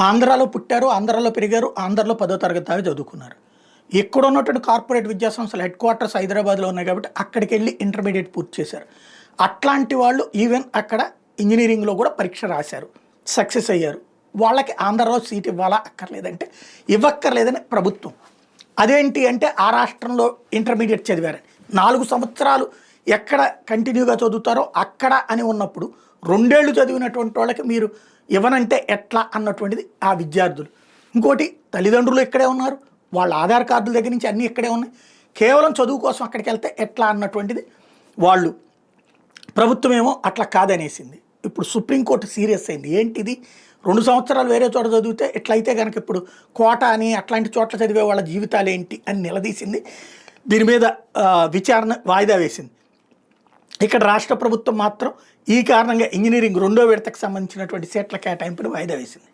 ఆంధ్రాలో పుట్టారు, ఆంధ్రాలో పెరిగారు, ఆంధ్రాలో 10వ తరగతి దాకా చదువుకున్నారు. ఇక్కడ ఉన్నటువంటి కార్పొరేట్ విద్యా సంస్థల హెడ్ క్వార్టర్స్ హైదరాబాద్లో ఉన్నాయి కాబట్టి అక్కడికి వెళ్ళి ఇంటర్మీడియట్ పూర్తి చేశారు. అట్లాంటి వాళ్ళు ఈవెన్ అక్కడ ఇంజనీరింగ్లో కూడా పరీక్ష రాశారు, సక్సెస్ అయ్యారు. వాళ్ళకి ఆంధ్రాలో సీట్ ఇవ్వాలా అక్కర్లేదంటే ఇవ్వక్కర్లేదని ప్రభుత్వం. అదేంటి అంటే ఆ రాష్ట్రంలో ఇంటర్మీడియట్ చదివారు 4 సంవత్సరాలు ఎక్కడ కంటిన్యూగా చదువుతారో అక్కడ అని ఉన్నప్పుడు 2 ఏళ్ళు చదివినటువంటి వాళ్ళకి మీరు ఇవ్వనంటే ఎట్లా అన్నటువంటిది ఆ విద్యార్థులు. ఇంకోటి తల్లిదండ్రులు ఇక్కడే ఉన్నారు, వాళ్ళ ఆధార్ కార్డుల దగ్గర నుంచి అన్నీ ఇక్కడే ఉన్నాయి. కేవలం చదువు కోసం అక్కడికి వెళ్తే ఎట్లా అన్నటువంటిది వాళ్ళు. ప్రభుత్వం ఏమో అట్లా కాదనేసింది. ఇప్పుడు సుప్రీంకోర్టు సీరియస్ అయింది. ఏంటిది 2 సంవత్సరాలు వేరే చోట చదివితే ఎట్లయితే కనుక ఇప్పుడు కోట అని అట్లాంటి చోట్ల చదివే వాళ్ళ జీవితాలు ఏంటి అని నిలదీసింది. దీని మీద విచారణ వాయిదా వేసింది. ఇక్కడ రాష్ట్ర ప్రభుత్వం మాత్రం ఈ కారణంగా ఇంజనీరింగ్ 2వ విడతకు సంబంధించినటువంటి సీట్ల కేటాయింపును వాయిదా వేసింది.